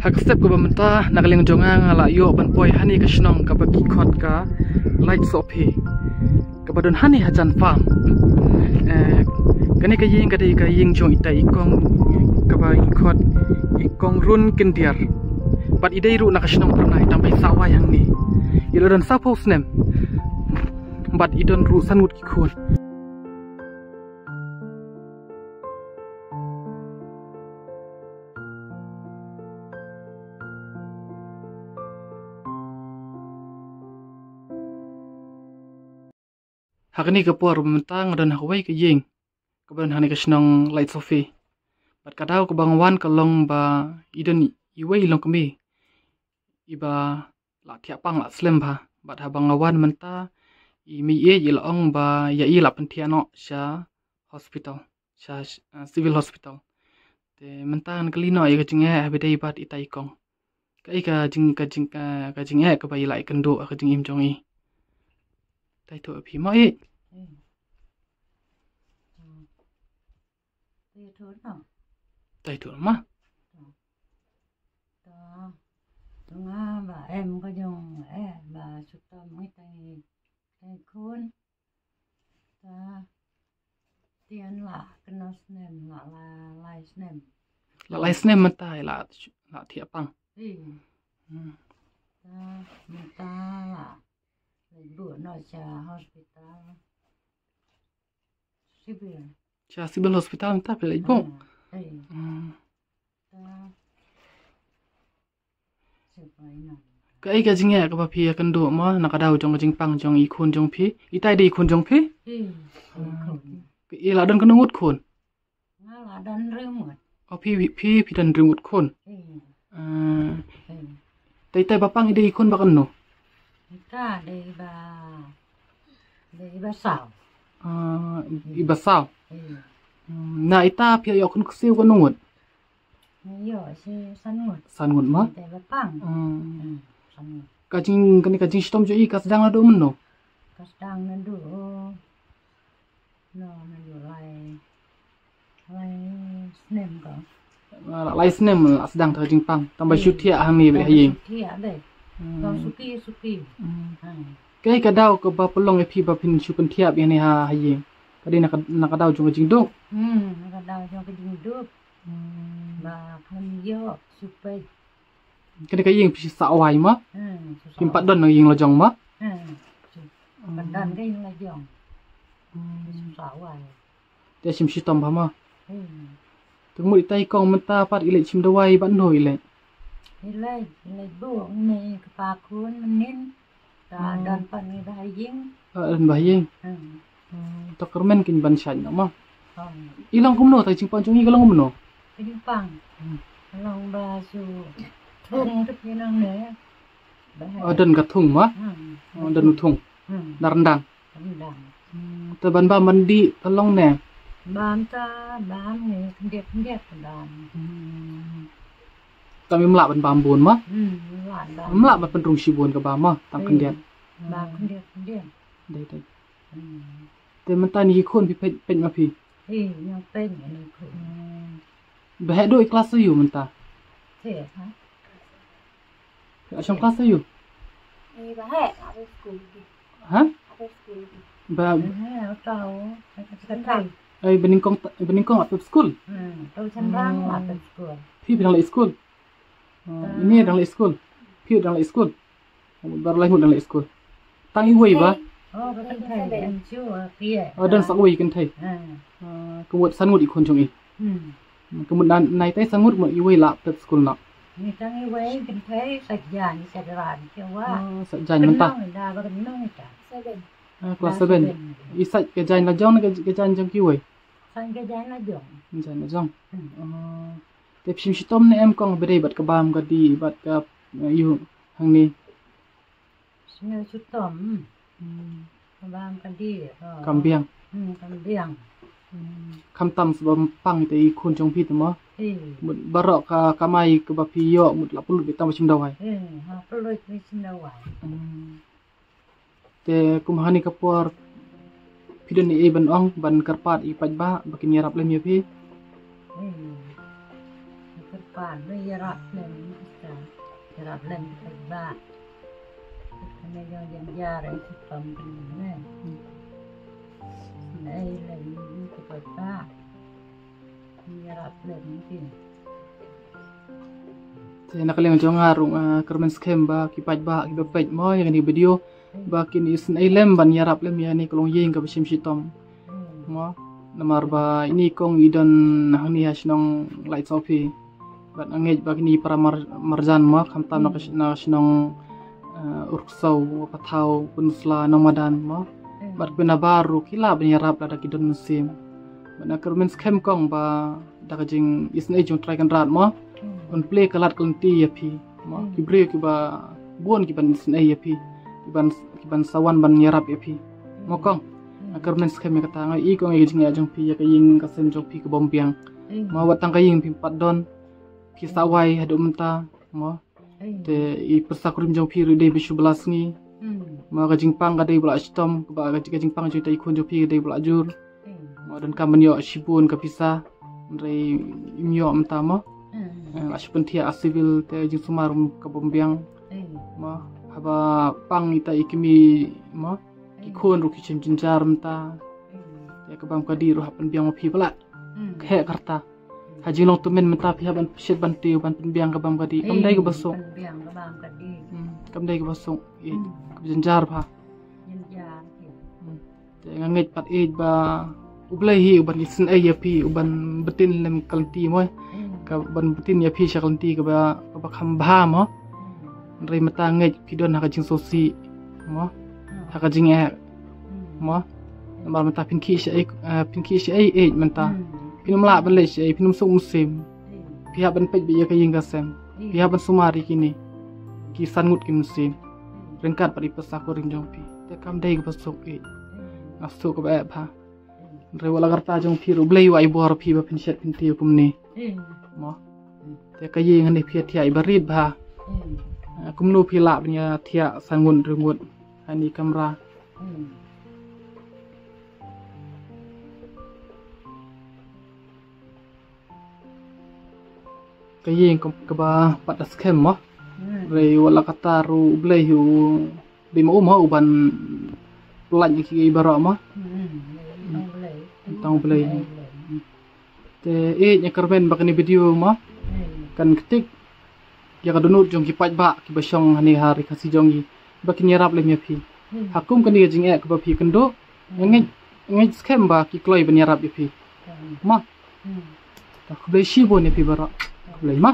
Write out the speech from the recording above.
hak step ko bamenta nakaling jonga ngala yo ban poi hani ka shnong ka baki khot ka light sopi ka badon hani hajan farm kani ka ying jong ita ikong ka ba khot ikong run kindiar bat idai ru na ka shnong pranai tambai sawa yang ni ilodan sapos nem bat idon ru sanut ki khun hakni ka por mentang dan hawai ka ying kaban hani ka shnong light sofi bat kadau ka bangwan ka long ba idon iwai long kami iba la thia pang la slem ba bat ha bangawan menta I mi ye ilong ba ya I la pentiano sha hospital sha civil hospital te mentang kalino ya ka jinge habidai bat itai kong ka jing ka ba ilai kendo ka jing im jongi tai to phi mo e tai to ma Nga bà em có dùng bà sụt tôm mấy tay khôn ta tiền lạ cái nó nem lạ là lai nem la lai snem menta la thia pang ta mình ta là bữa nó cha hospital civil hospital menta pe lai bong ka jinge ka ba phi kan do ma nakadau jong jing pang jong I khun jong phi itai dei khun jong phi I la don kan ngut khun la don rimut o phi dan rimut khun tai ba pang dei khun ba kan no ka dei ba sao iba sao na ita phi yo kun kseu kan ngut yo si san ngut ma dei ba pang ka jing stom jo I ka sedang ado men no kadang nandu no nandu lai snem ko lai snem sedang ta jing pang tambah shoot thia hang ni be haying thia de ko suki kai ka daw ka ba polong e phi ba phin chu kan thia be ni ha haying ka di na ka daw jong jing do ka daw jong jing do ba kan yo supai kani ka ying phi sa wai ma kim pat don ying lo jong ma dan cái là dòng sao vậy te sim si tom ba ma tung mui tai kong menta pat ile chim da wai ban noi le ile buông này cái pa cuốn mình ta dan pan ni dah ying dan ba ying to kermen kin ban shan no ma ilang kum no tai ching pan chung I galang no ching pang long ba su thung tức như năng nè dan ka thung ma dan thung rendang te ban ba mandi tolong ne ban ni kendiat dan kami melak ban bambun ma melak ban penrung sibun ka ba ma tang kendiat ba kendiat dai te mentani khon pi pe ma pi yang pen ni khon ba do kelas yu menta ha trong kelas yu ba he ở school ha ba tao thầy ai bening kong at school tôi chân rang at school phi dang la school ini dang la school phi dang la school bar lai hu dang la school tang I wei ba ba kan thầy dan chu kia dan sak wei kan thai ko wot san ngut I khon jong I ko mun nai tai sangut mo I wei la at school na ni tang I wei kan thầy sạch jan sạch ran che wa sak jan menta da ba kan nong ta 7 kelas 7 isat ke jan la jong ke jan jong ki wei san ke jan la jong jan la jong te phim si tom ne em kong bere bat ka bam ka di bat ka yu hang ni sne su tom bam ka di kambiang kam tam sebab pang te I khun jong phi te ma mut barok ka kamai ka ba phi yo mut la pulut be tam chim dawai ha pulut be chim dawai te kumhani kapur pidon I ban ong ban karpat I paj ba bakin yarap lem ya phi Pan Yarap Lem Yarap Lem Ba Kami yang jare Sipam Kene Nei Lem Kepat Ba Yarap Lem Tin Te nakaling jong ngarung kermen scam ba kipaj ba kibapaj mo yang ni video ba kin isin ai lem ban yarap lem ya ni kolong yeng ka bashim shitom mo namar ba ini kong idon hani hasnong light sofi bat angej ba kini para marjan mo khamtam na shnong urksau pathau punsla nomadan mo bat bena baru kila ban yarap la dakidon musim ban kermen scam kong ba dakajing isin ai jong try kan rat mo on play kalat kelenti ya pi mo kibre ki ba bon ki ban snai ya pi ki ban sawan ban yarap ya pi mo kong akar men skeme kata ngai I kong ejing ya jong pi ya kaying kasem jong pi ke bompiang mo watang kaying pi padon ki sawai hadu menta mo te I persakrim jong pi ride bi 17 ngi mo ka jingpang ka dei bla stom ba ka jingpang joi tai kun jong pi dei bla jur mo dan kamen yo shibun ka pisa rei imyo menta mo aspentia civil te jing sumarum ka bombiang ma haba pang ita ikimi ma ikon ru kichim jinjar mta te ka bam ka di ru hapan biang phi pala khe karta haji long tumen mta phi haban shet ban te ban biang ka bam ka di kam dai ka baso biang ka bam ka di kam dai ka baso e jinjar pha jinjar te nganget pat e ba ublai hi uban isin ai ya phi uban betin lem kalti mo ka ban betin ya phi shakalti ka ba khamba mo rei mata ngej pidon ha ka jing sosi mo ha ka jing e mo namar mata pinki shi ai mata pinum la ban le shi pinum sum sim pihak ban pej bi ya ka ying ka sem pihak ban sumari kini ki sangut ki musim rengkat pari pesak ring jong pi te kam dai ka pasuk e asu ka ba pha rei wala karta jong pi ru blei wa ibor pi ba pin shet pin ti kum ni mo te ka yeng ni phi thia ibarit ba kumnu phi la nya thia sangun rungut ani kamera ka yeng ka ba pat scam mo rei wala kata ru blei hu di mo uban plan ki ibara mo tang blei te nya kerben bakani video mo kan ketik ya ka donut jong ki paj ba ki basong hani hari kasi jong gi bakin yarap le mi phi hakum kan dia jing e ka ba phi kendo ngej scam ba ki kloi ban yarap phi ma ta ku be shi bo ne phi bara ku le ma